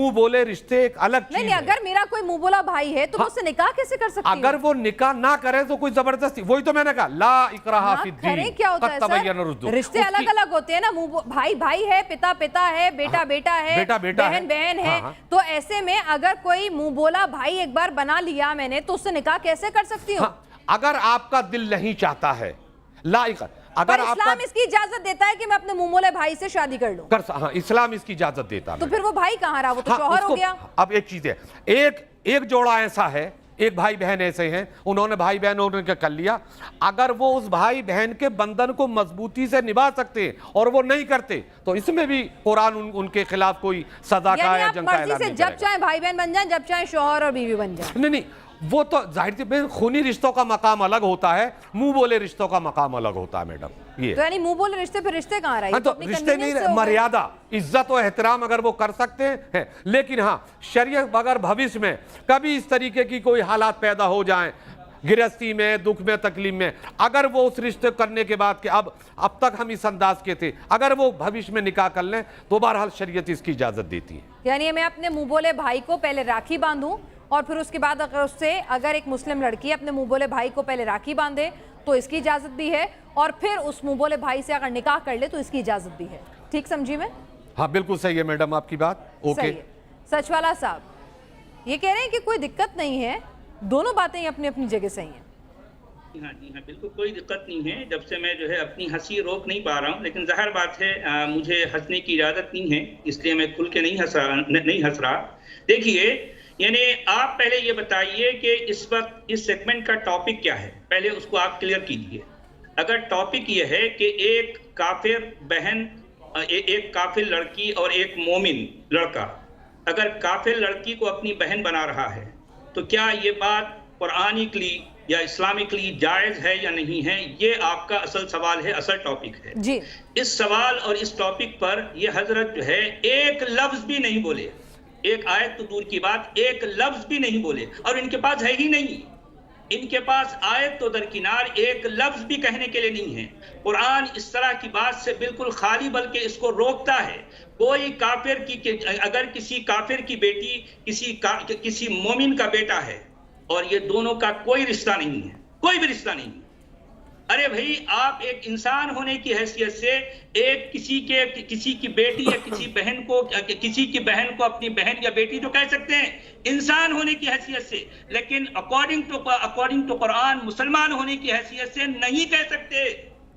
मुंह बोले रिश्ते एक अलग चीज नहीं, अगर मेरा कोई मुंह बोला भाई है तो मुझसे निकाह कैसे कर सकती हूँ? अगर वो निकाह ना करे तो कोई जबरदस्ती, वही तो मैंने कहा ला इकराहा फिद्दीन, क्या होता है सर? रिश्ते अलग अलग होते हैं ना, भाई भाई है, पिता पिता है, बेटा बेटा है, बहन बहन है। तो ऐसे में अगर कोई मुंह बोला भाई एक बार बना लिया मैंने, तो उससे निकाह कैसे कर सकती हूँ? अगर आपका दिल नहीं चाहता है लाइक, अगर इस्लाम इसकी इजाजत देता है कि मैं अपने मुंह बोले भाई से शादी कर लूं, हाँ, इस्लाम इसकी इजाजत देता है। तो फिर वो भाई कहाँ रहा? वो तो शौहर हो गया। अब एक चीज है, एक जोड़ा ऐसा है, एक भाई बहन ऐसे हैं, उन्होंने भाई बहन उन्होंने कर लिया, अगर वो उस भाई बहन के बंधन को मजबूती से निभा सकते हैं और वो नहीं करते, तो इसमें भी कुरान उनके खिलाफ कोई सजा का या जंग का ऐलान नहीं करेगा। जब चाहे भाई बहन बन जाए, जब चाहे शौहर और बीवी बन जाए। नहीं, वो तो जाहिर सी खूनी रिश्तों का मकाम अलग होता है, मुंह बोले रिश्तों का मकाम अलग होता है मैडम। ये तो यानी मुंह बोले रिश्ते, फिर रिश्ते कहाँ रहे? हाँ, तो रिश्ते नहीं, मर्यादा, इज्जत और एहतराम अगर वो कर सकते हैं, लेकिन हाँ शरीयत अगर भविष्य में कभी इस तरीके की कोई हालात पैदा हो जाएं, गृहस्थी में, दुख में, तकलीफ में, अगर वो उस रिश्ते करने के बाद कि अब तक हम इस अंदाज के थे, अगर वो भविष्य में निकाह कर लें तो बहरहाल शरीयत इसकी इजाजत देती है। यानी मैं अपने मुंह बोले भाई को पहले राखी बांधूं और फिर उसके बाद अगर एक मुस्लिम लड़की अपने मुंह बोले भाई को पहले राखी बांधे तो इसकी इजाजत भी है, और फिर उस मुंह बोले भाई से अगर निकाह कर ले तो इसकी इजाजत भी है। ठीक समझी मैं? हाँ बिल्कुल सही है मैडम आपकी बात। ओके, सचवाला साहब ये कह रहे हैं कि कोई दिक्कत नहीं है, दोनों बातें अपनी अपनी जगह सही हैं। हाँ जी हाँ, बिल्कुल कोई दिक्कत नहीं है। जब से मैं जो है अपनी हंसी रोक नहीं पा रहा हूँ, लेकिन जाहिर बात है मुझे हंसने की इजाजत नहीं है, इसलिए मैं खुल के नहीं हंस रहा। देखिए, यानी आप पहले ये बताइए कि इस वक्त इस सेगमेंट का टॉपिक क्या है, पहले उसको आप क्लियर कीजिए। अगर टॉपिक ये है कि एक काफिर बहन, एक काफिर लड़की और एक मोमिन लड़का अगर काफिर लड़की को अपनी बहन बना रहा है, तो क्या ये बात कुरानिकली या इस्लामिकली जायज है या नहीं है, ये आपका असल सवाल है, असल टॉपिक है जी। इस सवाल और इस टॉपिक पर ये हजरत जो है एक लफ्ज भी नहीं बोले, एक आयत तो दूर की बात, एक लफ्ज भी नहीं बोले, और इनके पास है ही नहीं। इनके पास आयत तो दरकिनार, एक लफ्ज भी कहने के लिए नहीं है। कुरान इस तरह की बात से बिल्कुल खाली, बल्कि इसको रोकता है। कोई काफिर की, अगर किसी काफिर की बेटी किसी मोमिन का बेटा है और ये दोनों का कोई रिश्ता नहीं है, कोई भी रिश्ता नहीं है, अरे भाई आप एक इंसान होने की हैसियत से एक किसी की बेटी या किसी की बहन को अपनी बहन या बेटी तो कह सकते हैं इंसान होने की हैसियत से, लेकिन अकॉर्डिंग टू कुरान मुसलमान होने की हैसियत से नहीं कह सकते।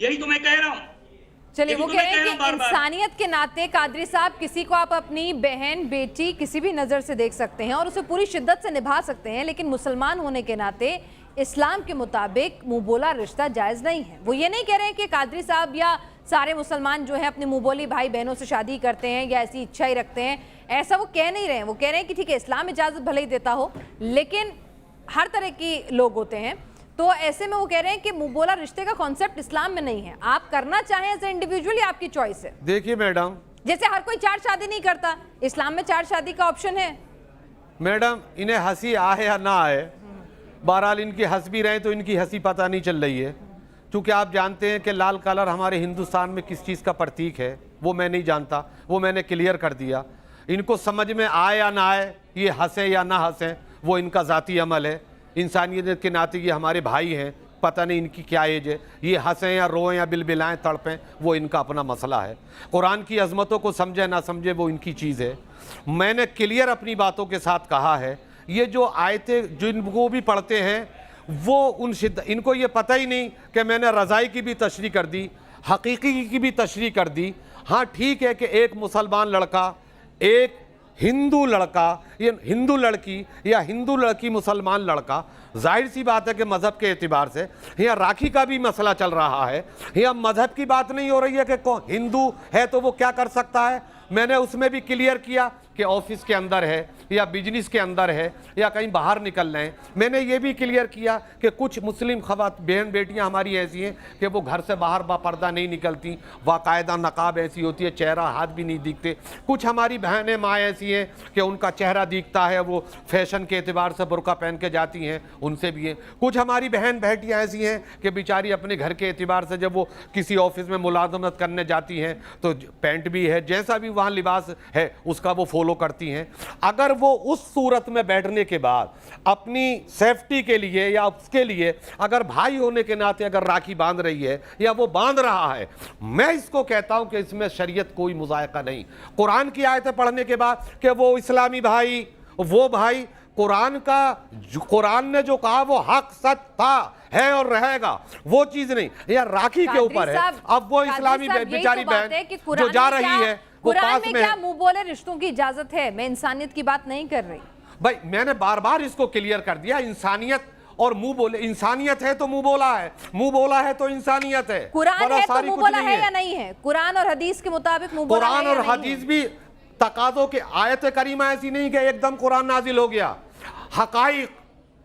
यही तो मैं कह रहा हूं। चलिए, वो कह रहे हैं कि इंसानियत के नाते कादरी साहब किसी को आप अपनी बहन बेटी किसी भी नजर से देख सकते हैं और उसे पूरी शिद्दत से निभा सकते हैं, लेकिन मुसलमान होने के नाते इस्लाम के मुताबिक मुंह बोला रिश्ता जायज नहीं है। वो ये नहीं कह रहे हैं कि कादरी साहब या सारे मुसलमान जो है अपने मुंह बोली भाई बहनों से शादी करते हैं या ऐसी इच्छा ही रखते हैं, ऐसा वो कह नहीं रहे हैं। वो कह रहे हैं कि ठीक है, इस्लाम इजाजत भले ही देता हो, लेकिन हर तरह के लोग होते हैं, तो ऐसे में वो कह रहे हैं कि मुंह बोला रिश्ते का कॉन्सेप्ट इस्लाम में नहीं है। आप करना चाहें एज ए इंडिविजुअली, आपकी चॉइस है। देखिए मैडम, जैसे हर कोई 4 शादी नहीं करता, इस्लाम में 4 शादी का ऑप्शन है। मैडम इन्हें हंसी आए या ना आए, बहरहाल इनकी हंस भी रहे तो इनकी हंसी पता नहीं चल रही है, क्योंकि आप जानते हैं कि लाल कलर हमारे हिंदुस्तान में किस चीज़ का प्रतीक है, वो मैं नहीं जानता, वो मैंने क्लियर कर दिया। इनको समझ में आए या ना आए, ये हंसें या ना हंसें, वो इनका ज़ाती अमल है। इंसानियत के नाते ये हमारे भाई हैं, पता नहीं इनकी क्या एज है, ये हंसें या रोएं या बिलबिलाएं तड़पें, वो इनका अपना मसला है। कुरान की अजमतों को समझे ना समझे वो इनकी चीज़ है। मैंने क्लियर अपनी बातों के साथ कहा है, ये जो आयतें जिनको भी पढ़ते हैं वो इनको ये पता ही नहीं कि मैंने रज़ाई की भी तशरीह कर दी, हकीकी की भी तशरीह कर दी। हाँ ठीक है कि एक मुसलमान लड़का, एक हिंदू लड़का, ये हिंदू लड़की या हिंदू लड़की मुसलमान लड़का, जाहिर सी बात है कि मज़हब के एतबार से यहाँ राखी का भी मसला चल रहा है। यहाँ मज़हब की बात नहीं हो रही है कि कौन हिंदू है तो वो क्या कर सकता है। मैंने उसमें भी क्लियर किया कि ऑफिस के अंदर है या बिजनेस के अंदर है या कहीं बाहर निकल रहे हैं। मैंने ये भी क्लियर किया कि कुछ मुस्लिम बहन बेटियां हमारी ऐसी हैं कि वो घर से बाहर बापर्दा नहीं निकलती, बाकायदा नकाब ऐसी होती है, चेहरा हाथ भी नहीं दिखते। कुछ हमारी बहनें माँ ऐसी हैं कि उनका चेहरा दिखता है, वो फैशन के एतबार से बुर्का पहन के जाती हैं, उनसे भी हैं। कुछ हमारी बहन बेटियाँ ऐसी हैं कि बेचारी अपने घर के एतबार से जब वो किसी ऑफिस में मुलाजमत करने जाती हैं तो पैंट भी है, जैसा भी वहाँ लिबास है उसका वो फॉलो करती हैं, अगर वो उस सूरत में बैठने के बाद अपनी सेफ्टी के लिए या उसके लिए अगर भाई होने के नाते अगर राखी बांध रही है या वो बांध रहा है, मैं इसको कहता हूं कि इसमें शरीयत कोई मुज़ायका नहीं। कुरान की आयतें पढ़ने के बाद कि वो इस्लामी भाई, वो भाई, कुरान ने जो कहा वो हक सच था, है और रहेगा, वो चीज नहीं। या राखी के ऊपर है। अब वो इस्लामी बेचारी बहन जो जा रही है वो पास में क्या मुंह बोले रिश्तों की इजाजत है? मैं इंसानियत की बात नहीं कर रही भाई, मैंने बार बार इसको क्लियर कर दिया। इंसानियत और मुंह बोले, इंसानियत है तो मुंह बोला है, मुंह बोला है तो इंसानियत है। कुरान है तो मुंह बोला है या नहीं है? कुरान और हदीस के मुताबिक मुंह बोला है या नहीं है? कुरान और हदीस भी तकाज़ों के, आयत करीमा ऐसी नहीं कि एकदम कुरान नाजिल हो गया। हकाइक,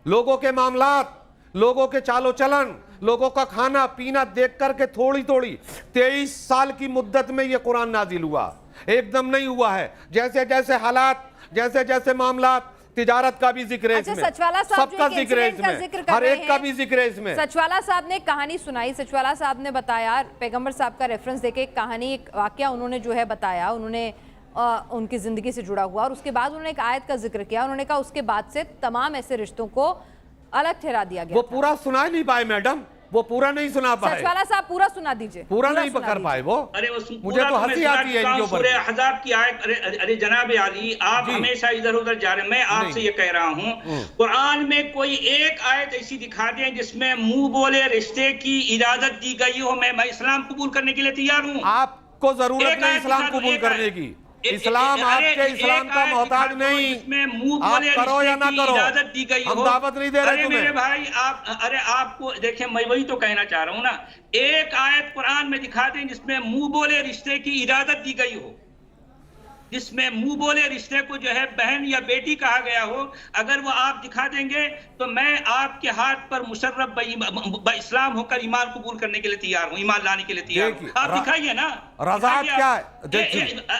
लोगों के मामलात, लोगों के चालो चलन, लोगों का खाना पीना देख करके थोड़ी थोड़ी 23 साल की मुद्दत में ये कुरान नाजिल हुआ, एकदम नहीं हुआ है। जैसे जैसे हालात, जैसे जैसे मामलात, तिजारत का भी जिक्र है इसमें, सबका जिक्र है इसमें, हर एक का भी जिक्र है इसमें। सचवाला साहब ने कहानी सुनाई, सचवाला साहब ने बताया, पैगंबर साहब का रेफरेंस देके एक कहानी, एक वाकया उन्होंने जो है बताया, उन्होंने उनकी जिंदगी से जुड़ा हुआ, और उसके बाद उन्होंने एक आयत का जिक्र किया। उन्होंने कहा उसके बाद से तमाम ऐसे रिश्तों को अलग ठहरा दिया गया। वो पूरा सुना नहीं पाए मैडम, वो पूरा नहीं सुना पाए। सचवाला साहब पूरा सुना दीजिए, पूरा नहीं पकड़ पाए वो। अरे मुझे तो हंसी आती है इनके ऊपर। हज़ाब की आयत, अरे जनाब आली, आप हमेशा इधर उधर जा रहे हैं। मैं आपसे ये कह रहा हूँ, कुरान में कोई एक आयत ऐसी दिखा दें जिसमें मुंह बोले रिश्ते की इजाजत दी गई हो। मैं इस्लाम कबूल करने के लिए तैयार हूँ। आपको जरूरत नहीं इस्लाम कबूल करने की, इस्लाम आपके इस्लाम का मोहताज नहीं। आप करो या ना करो, इजाजत दी गई हम दावत नहीं दे रहे तुम्हें। मेरे भाई आप, अरे आपको देखें, मैं वही तो कहना चाह रहा हूँ ना, एक आयत कुरान में दिखा दें जिसमें मुंह बोले रिश्ते की इजाजत दी गई हो, जिसमें मुंह बोले रिश्ते को जो है बहन या बेटी कहा गया हो। अगर वो आप दिखा देंगे तो मैं आपके हाथ पर मुशर्रफ इस्लाम होकर ईमान कबूल करने के लिए तैयार हूँ, ईमान लाने के लिए तैयार हूँ। आप दिखाइए ना, रज़ात क्या है?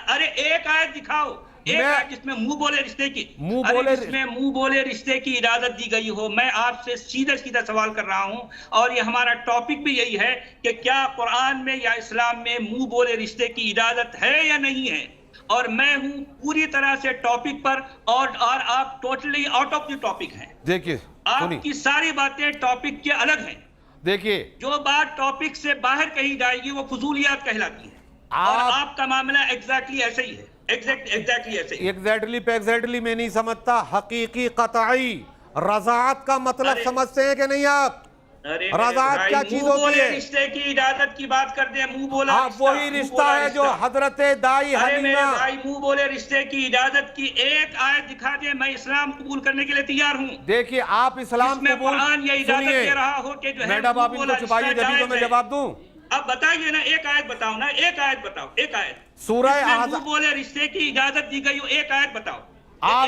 अरे एक आयत दिखाओ, एक आयत जिसमें मुंह बोले रिश्ते की, जिसमें मुंह बोले रिश्ते की इजाजत दी गई हो। मैं आपसे सीधा सीधा सवाल कर रहा हूँ, और ये हमारा टॉपिक भी यही है कि क्या कुरान में या इस्लाम में मुंह बोले रिश्ते की इजाजत है या नहीं है। और मैं हूं पूरी तरह से टॉपिक पर, और आप totally out of the topic हैं। देखिए, आपकी सारी बातें टॉपिक के अलग हैं। देखिए, जो बात टॉपिक से बाहर कही जाएगी वो फजूलियात कहलाती है, और आपका मामला एग्जैक्टली ऐसे ही है, एग्जैक्टली ऐसे ही। एग्जैक्टली पे एग्जैक्टली मैं नहीं समझता, हकीकी कतई रज़ात का मतलब समझते हैं कि नहीं आप? रज़ात क्या चीज होती है? रिश्ते की इजाजत की बात करते हैं, मुंह बोला आप वही रिश्ता है जो हजरत दाई हलीमा। भाई मुंह बोले रिश्ते की इजाजत की एक आयत दिखा दे, मैं इस्लाम कबूल करने के लिए तैयार हूँ। देखिए, आप इस्लाम कबूल दे रहा हो कि जो है, मैडम आप इनको छुपाइए जब तो मैं जवाब दूं। अब बताइए ना, एक आयत बताओ ना, एक आयत बताओ, एक आयत सूरह मुंह बोले रिश्ते की इजाजत दी गई हो, एक आयत बताओ,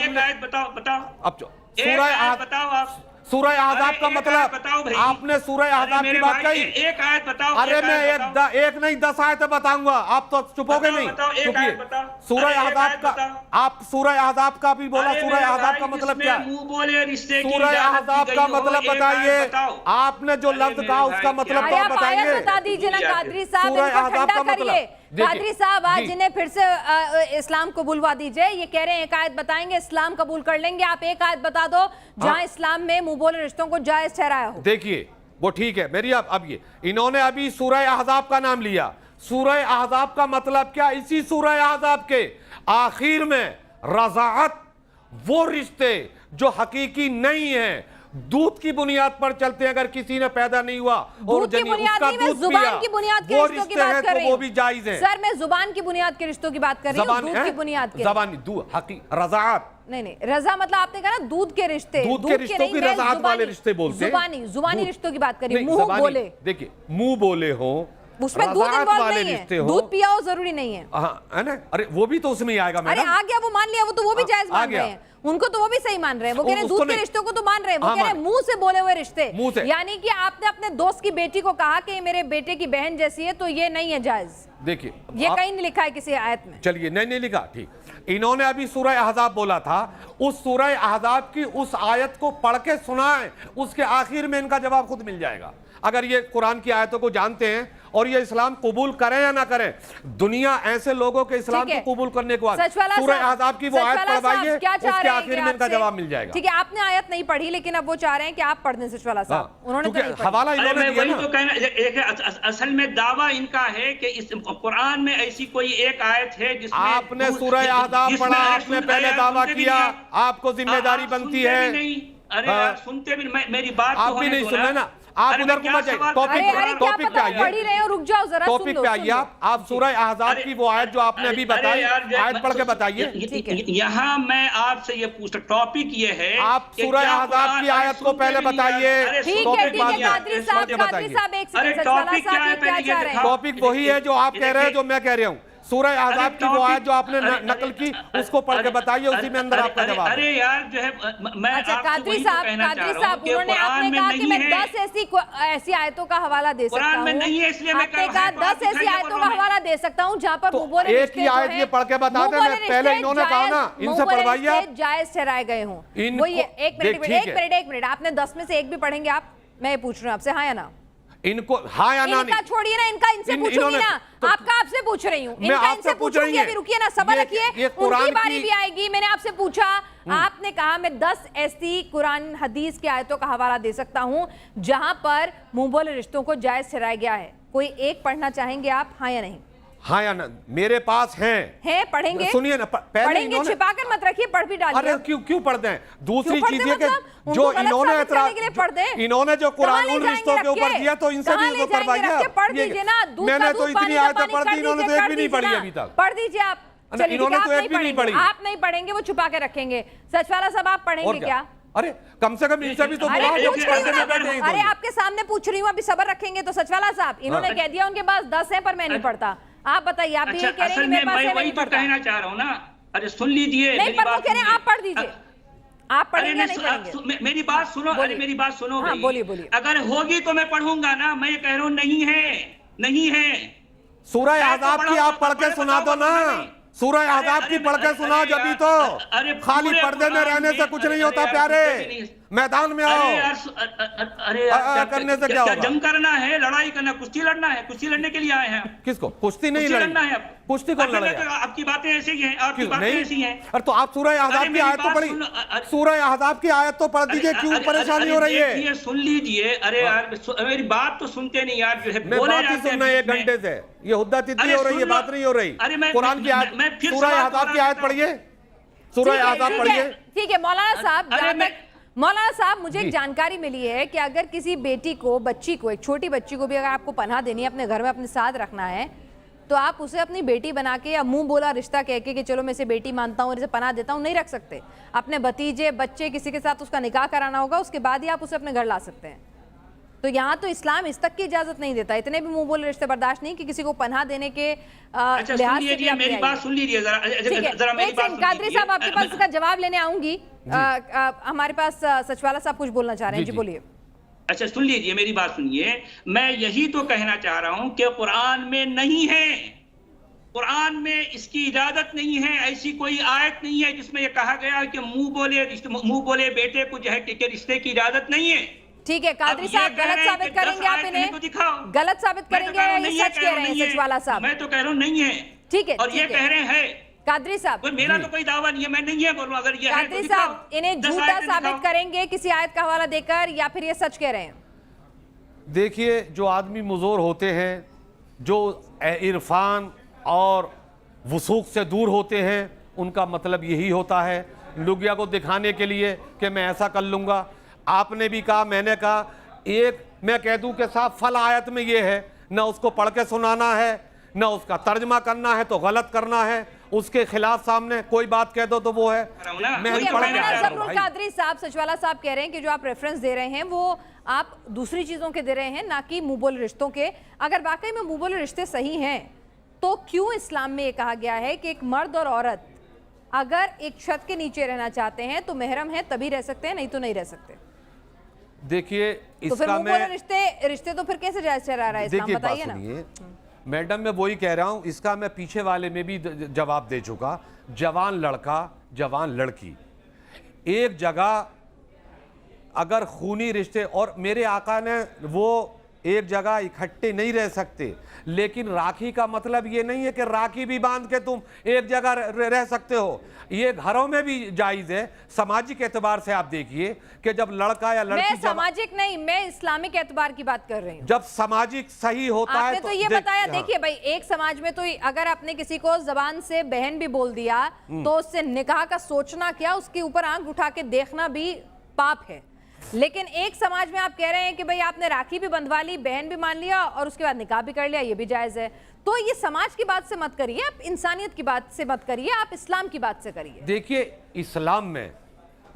एक आयत बताओ। अब सूरह बताओ आप, सूरह अहज़ाब का मतलब, आपने सूरह अहज़ाब की बात कही, एक आयत बताओ। अरे मैं एक नहीं 10 आयतें बताऊंगा, आप तो चुपोगे नहीं। सूरह अहज़ाब का, आप सूरह अहज़ाब का भी बोला, सूरह अहज़ाब का मतलब क्या है? सूरह अहज़ाब का मतलब बताइए, आपने जो लफ्ज कहा उसका मतलब तो बताइए। बता दीजिए ना कादरी साहब, सूरह अहज़ाब का मतलब, कादरी साहब आज इन्हें फिर से इस्लाम कबूलवा दीजिए। ये कह रहे हैं एक आयत बताएंगे, इस्लाम कबूल कर लेंगे। आप एक आयत बता दो जहां इस्लाम में मुंह बोले रिश्तों को जायज ठहराया हो। देखिए, वो ठीक है मेरी, अब ये इन्होंने अभी सूरह अहज़ाब का नाम लिया। सूरह अहज़ाब का मतलब क्या? इसी सूरह अहज़ाब के आखिर में रज़ाअत, वो रिश्ते जो हकीकी नहीं है, दूध की बुनियाद पर चलते हैं। अगर किसी ने पैदा नहीं हुआ और उसका दूध जुबान की बुनियाद के रिश्तों की बात कर रही हूं, वो भी जायज है। सर मैं जुबान की बुनियाद के रिश्तों की बात कर रही हूं, दूध की बुनियाद के। ज़बानी दूध हकी रज़ाअत नहीं, रज़ा मतलब आपने कहा ना दूध के रिश्ते, दूध के रिश्तों की रज़ाअत वाले रिश्ते बोलते हैं। जुबानी रिश्तों की बात करिए, मुंह बोले। देखिए, मुंह बोले हो, उसमें दूध इन्वॉल्व नहीं है, दूध पिया हो जरूरी नहीं है, है ना? अरे वो भी तो उसमें ही आएगा मैडम। अरे आ गया, वो मान लिया, वो तो वो भी जायज मान रहे हैं, उनको तो वो भी सही मान रहे हैं। वो कह रहे हैं दूध के रिश्तों को तो मान रहे हैं, वो कह रहे हैं मुंह से बोले हुए रिश्ते। यानी कि आपने अपने दोस्त की बेटी को कहा कि मेरे बेटे की बहन जैसी है, तो ये नहीं है जायज। देखिए, ये कहीं नहीं लिखा है किसी आयत में। चलिए, नहीं लिखा, ठीक। इन्होंने अभी सूरह अहज़ाब बोला था, उस सूरह अहज़ाब की उस आयत को पढ़ के सुनाएं, उसके आखिर में इनका जवाब खुद मिल जाएगा। अगर ये कुरान की आयतों को जानते हैं और ये इस्लाम कबूल करें या ना करें, दुनिया ऐसे लोगों के इस्लाम ठीक है। को कबूल करने के बाद सचवाला सूरह साहब, अहज़ाब की वो आयत सचवाला साहब पढ़वाइए, क्या चाह उसके रहे हैं आखिर कि में इनका आपसे- जवाब मिल जाएगा। ठीक है, आपने आयत नहीं पढ़ी, लेकिन अब वो चाह रहे हैं कि आप पढ़ दें सचवाला साहब। हाँ, उन्होंने तो क्योंकि नहीं पढ़ी। हवाला अरे इन्होंने मैं दिया वही ना। तो कहना, असल में दावा इनका है कि इस कुरान में ऐसी कोई एक आयत है जिसमें आपने सूरह अहज़ाब जिसमें- पढ़ा, अरे आपने सुन- पहले अरे दावा सुनते भी किया, नहीं आप। आपको जिम्मेदारी आप बनती सुनते है। भी नहीं। अरे हाँ। यार सुनते भी मेरी बात तो आप भी होने नहीं दो सुन रहे ना, आप अरे उधर मैं क्या घुमा जाइए, सवाल- टॉपिक अरे अरे क्या टॉपिक पता, पे आइए। पढ़ ही रहे हो, रुक जाओ जरा, सुन टॉपिक लो, पे सुन आइए। लो। आप सूरह अहज़ाब की वो आयत जो आपने अभी बताई, आयत पढ़ के बताइए। ठीक है। यहाँ मैं आपसे ये पूछता, टॉपिक ये है आप कि सूरह क्या अहज़ाब कुरान- की आयत को सुनते पहले भी नहीं बताइए। यार। अरे ठीक है, टॉपिक ठीक है, बाद में कादरी इस साहब, बात के कादरी बताइए। साहब, एक अरे सेकंड, सचवाला टॉपिक क्या साहब है, ये क्या पहले ये चाह रहे हैं? दिखाओ। टॉपिक वही है जो आप कह रहे हैं, जो मैं कह रहा हूँ। सूरह अहज़ाब की वो आयत जो आपने नकल की, उसको पढ़ के बताइए, उसी में अंदर आपका जवाब है। अरे यार जो है मैं अच्छा आपसे कादरी वही तो साहब, कहना चाह कादरी रहा साहब, हूँ कि उन्होंने कुरान आपने में कहा कि नहीं मैं है। 10 ऐसी आयतों का हवाला दे सकता कुरान हूँ। में नहीं है, इसलिए मैं आपने कह कहा रहा हूँ, 10 ऐसी दिखाइए आयतों का कुरान में। हवाला दे सकता हूँ जहाँ पर तो मुंह बोले एक रिश्ते ही जो आयत हैं, ये पढ़ के बता मुंह दें, बोले मैं पहले रिश्ते इन्होंने कहा ना, जायज- इनसे मुंह बोले पढ़वाइए। रिश्ते जायज ठहराए गए हों। इनको- वो ये एक ठीक मिनट, आपने 10 में से एक भी पढ़ेंगे आप? मैं ये पूछ रही हूँ आपसे, हाँ या ना? इनको हाँ या ना इनका नहीं, छोड़िए ना, इनका इनसे पूछूंगी इन्होंने- ना, तो- आपका आपसे पूछ रही हूँ, मैं इनका आपसे इनसे पूछ रही पूछूंगी। है। अभी रुकिए ना, सबर ये रखिए, कुरान उनकी बारी की- भी आएगी। मैंने आपसे पूछा, आपने कहा मैं 10 ऐसी कुरान हदीस की आयतों का हवाला दे सकता हूँ जहां पर मुंह बोले रिश्तों को जायज ठहराया गया है। कोई एक पढ़ना चाहेंगे आप, हाँ या नहीं? हाँ या ना? मेरे पास हैं, पढ़ेंगे? सुनिए ना, पहले पढ़ेंगे, इन्होंने- छिपा कर मत रखिए, पढ़ भी डालिए। अरे क्यों पढ़ते हैं? दूसरी क्यों पढ़ते चीज ये कि मतलब? उनको जो गलत इन्होंने साबित करने के लिए पढ़ दें। इन्होंने जो कहाँ कुरान ले उन जाएंगे रिश्तों के रख ऊपर के? दिया, तो इनसे कहाँ भी ले तो जाएंगे करवाइए रख के? आप। पढ़ ये- दीजिए ना, दूध मैंने का तो दूध, इतनी पानी का आयतें पानी पढ़ कर दी, इन्होंने तो दीजिए, एक कर भी नहीं दीजिए पढ़ी ना। अभी तक। पढ़ दीजिए आप। अरे चलिए, इन्होंने ठीक तो है, एक भी नहीं पढ़ी। आप नहीं पढ़ेंगे, वो छुपा के रखेंगे। सचवाला साहब, आप पढ़ेंगे और क्या? अरे कम से कम इनसे भी तो अरे बुलाओ, जो पूछ रही हूँ पढ़ने ना, में बैठे हैं अरे तो। आपके सामने पूछ रही हूँ, अभी सबर रखेंगे तो। सचवाला साहब, इन्होंने कह दिया उनके पास 10 है पर मैं नहीं पढ़ता। आप बताइए, आप भी ये कह रहे हैं असल कि में मेरे पास मैं है, मैं वही नहीं तो पढ़ता। कहना चाह रहा हूँ ना। अरे सुन लीजिए नहीं, मेरी पर वो बात कह रहे हैं आप पढ़ दीजिए। आप अरे पढ़ेंगे, नहीं पढ़ेंगे? मेरी बात सुनो, अरे बोलिए। मेरी बात सुनो हाँ, भाई। बोलिए, बोलिए। अगर होगी तो मैं पढ़ूंगा ना, मैं ये कह रहा हूँ नहीं है, नहीं है। सूरह मैं तो अहज़ाब की पढ़ा आप पढ़ के पढ़ सुना दो बताऊंगा ना, नहीं। सूरह अरे, अहज़ाब की अरे, पढ़ के अरे, सुनाओ अरे जभी यार, तो। अरे खाली पूरे पर्दे में कुरान रहने से में- कुछ नहीं अरे होता यार, प्यारे, कुछ भी नहीं। मैदान में अरे आओ। यार अरे यार करने से क्या होगा? जंग करना है, लड़ाई करना, कुश्ती लड़ना है, कुश्ती लड़ने के लिए आए हैं। किसको कुश्ती नहीं कुश्ती लड़ी? लड़ना है अब। कुश्ती कौन अरे लड़ेगा? तो आपकी बातें ऐसी ही हैं, आपकी क्यों बातें नहीं? ऐसी हैं। अरे तो आप सूरह अहज़ाब की मेरी आयत तो बात पढ़ी, सुनो, अरे- सूरह अहज़ाब की आयत तो पढ़ दीजिए, क्यों परेशानी हो रही है? देखिए, सुन लीजिए। अरे यार मेरी बात तो सुनते नहीं यार, जो है मैं बोले बात ही जाते हैं सुनना है 1 बीच में। घंटे से, ये हुद्दा तिद्दी अरे हो रही है, सुन लो। बात नहीं हो रही। अरे मैं- कुरान की आयत, मैं फिर सूरह सवाल अहज़ाब की दोहरा आयत देता हूं। पढ़िए, सूरह ठीक है, अहज़ाब ठीक पढ़िए। है, ठीक है। मौलाना साहब, अरे जहाँ मैं- तक मौलाना साहब, मुझे एक जी। जानकारी मिली है कि अगर किसी बेटी को, बच्ची को, एक छोटी बच्ची को भी अगर आपको पनाह देनी है, अपने घर में अपने साथ रखना है, तो आप उसे अपनी बेटी बना के या मुंह बोला रिश्ता कह के कि चलो मैं इसे बेटी मानता हूँ और इसे पनाह देता हूँ, नहीं रख सकते। अपने भतीजे, बच्चे, किसी के साथ उसका निकाह कराना होगा, उसके बाद ही आप उसे अपने घर ला सकते हैं। तो यहाँ तो इस्लाम इस तक की इजाजत नहीं देता, इतने भी मुंह बोले रिश्ते बर्दाश्त नहीं कि किसी को पनाह देने के अच्छा लिहाज सुन से भी लीजिए, आप ले मेरी आइए। बात सुन लीजिए जरा, ठीक है, जरा मेरी एक बात सेकंड, सुन कादरी लीजिए। साहब आपके पास इसका जवाब लेने आऊंगी। हमारे पास सचवाला साहब कुछ बोलना चाह रहे हैं, जी, जी जी। बोलिए। अच्छा सुन लीजिए, मेरी बात सुनिए। मैं यही तो कहना चाह रहा हूं कि कुरान में नहीं है, कुरान में इसकी इजाजत नहीं है। ऐसी कोई आयत नहीं है जिसमें यह कहा गया कि मुंह बोले बेटे को जो है कि रिश्ते की इजाजत नहीं है। ठीक है, कादरी अब ये साहब कह गलत रहे हैं साबित कि 10 करेंगे आप आयत इन्हें? नहीं तो दिखाओ। गलत साबित मैं तो करेंगे कह रहा या हूं ये नहीं है, सच कह रहे हैं नहीं है। सचवाला साहब? मैं तो कह रहा हूं नहीं है, ठीक है, और ये ठीक है। कह रहे हैं कादरी साहब, कोई मेरा तो कोई दावा नहीं है, मैं नहीं है बोलूं। अगर ये है तो कादरी दिखाओ। साहब, इन्हें 10 झूठा आयतें साबित दिखाओ। करेंगे किसी आयत का हवाला देकर, या फिर ये सच कह रहे हैं? देखिए, जो आदमी मुज़ोर होते हैं, जो इरफान और वसूख से दूर होते हैं, उनका मतलब यही होता है, लुगिया को दिखाने के लिए कि मैं ऐसा कर लूँगा। आपने भी कहा, मैंने कहा, एक मैं कह दूं कि साहब फल आयत में ये है, ना उसको पढ़ के सुनाना है, ना उसका तर्जमा करना है तो गलत करना है, उसके खिलाफ सामने कोई बात कह दो तो वो है मैं ठीक है, पढ़ के मौलाना आया हूं जफरुल भाई। कादरी साहब, सचवाला साहब कह रहे हैं कि जो आप रेफरेंस दे रहे हैं वो आप दूसरी चीजों के दे रहे हैं, ना कि मुंह बोले रिश्तों के। अगर वाकई में मुंह बोले रिश्ते सही हैं तो क्यों इस्लाम में ये कहा गया है कि एक मर्द और औरत अगर एक छत के नीचे रहना चाहते हैं तो महरम है तभी रह सकते हैं, नहीं तो नहीं रह सकते? देखिए, तो फिर इसका मुंह बोले मैं रिश्ते तो फिर कैसे जायज ठहरा रहा है इस्लाम? देखिए, बताइए बात ना। सुनिए मैडम, मैं वही कह रहा हूं, इसका मैं पीछे वाले में भी जवाब दे चुका। जवान लड़का, जवान लड़की, एक जगह अगर खूनी रिश्ते, और मेरे आका ने वो एक जगह इकट्ठे नहीं रह सकते, लेकिन राखी का मतलब ये नहीं है कि राखी भी बांध के तुम एक जगह रह सकते हो। ये घरों में भी जायज है। सामाजिक एतबार से आप देखिए कि जब लड़का या लड़की, मैं सामाजिक नहीं, मैं इस्लामिक एतबार की बात कर रही हूँ। जब सामाजिक सही होता है आपने तो ये बताया, देखिए भाई, एक समाज में तो अगर आपने किसी को जबान से बहन भी बोल दिया तो उससे निकाह का सोचना क्या, उसके ऊपर आंख उठा के देखना भी पाप है। लेकिन एक समाज में आप कह रहे हैं कि भाई आपने राखी भी बंधवा ली, बहन भी मान लिया और उसके बाद निकाह भी कर लिया, ये भी जायज है। तो ये समाज की बात से मत करिए, आप इंसानियत की बात से मत करिए, आप इस्लाम की बात से करिए। देखिए, इस्लाम में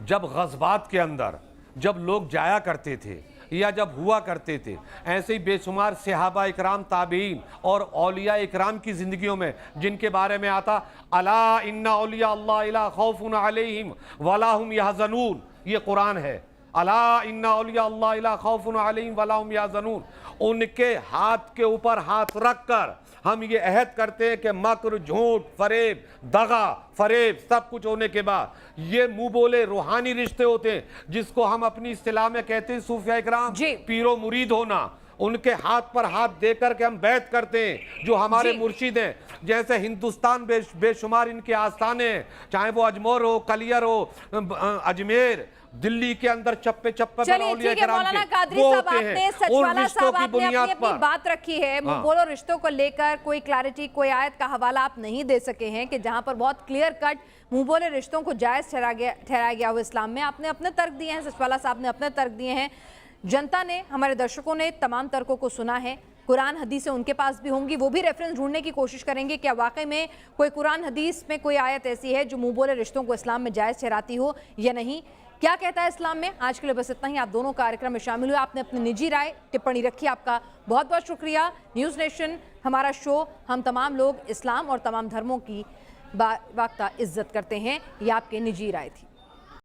जब गज़वात के अंदर जब लोग जाया करते थे या जब हुआ करते थे, ऐसे ही बेशुमार सहाबा इकराम, ताबीन और औलिया इकराम की ज़िंदगियों में जिनके बारे में आता अला इन्ना औलिया अल्लाह ला खौफुन अलैहिम वला हुम यहज़नून, ये कुरान है। अला इन्ना औलिया अल्लाह ला खौफुन अलैहिम वला हुम यहज़नून। उनके हाथ के ऊपर हाथ रखकर हम ये अहद करते हैं कि मक्र, झूठ, फरेब, दगा, फरेब सब कुछ होने के बाद ये मुंह बोले रूहानी रिश्ते होते हैं, जिसको हम अपनी इस्तिलाह में कहते हैं सूफिया इकराम, पीरो मुरीद होना। उनके हाथ पर हाथ देकर के हम बैत करते हैं जो हमारे मुर्शिद हैं। जैसे हिंदुस्तान बेशुमार इनके आस्थाने हैं, चाहे वो अजमेर हो, कलियर हो, अजमेर, दिल्ली के अंदर चप्पे चप्पे पर औलिया किराम मौलाना के कादरी वो साहब, होते हैं। आपने सचवाला साहब, आपने अपनी बात रखी है, बोलो रिश्तों को लेकर कोई क्लैरिटी, कोई आयत का हवाला आप नहीं दे सके हैं कि जहां पर बहुत क्लियर कट मुंह बोले रिश्तों को जायज ठहराया गया हो इस्लाम में। आपने अपने तर्क दिए हैं, सचवाला साहब ने अपने तर्क दिए हैं, जनता ने, हमारे दर्शकों ने तमाम तर्कों को सुना है। कुरान हदीसें उनके पास भी होंगी, वो भी रेफरेंस ढूंढने की कोशिश करेंगे क्या वाकई में कोई कुरान हदीस में कोई आयत ऐसी है जो मुंह बोले रिश्तों को इस्लाम में जायज ठहराती हो या नहीं। क्या कहता है इस्लाम में। आज के लिए बस इतना ही। आप दोनों कार्यक्रम में शामिल हुए, आपने अपनी निजी राय टिप्पणी रखी, आपका बहुत बहुत शुक्रिया। न्यूज़ नेशन हमारा शो, हम तमाम लोग इस्लाम और तमाम धर्मों की बाकायदा इज्जत करते हैं। ये आपकी निजी राय थी।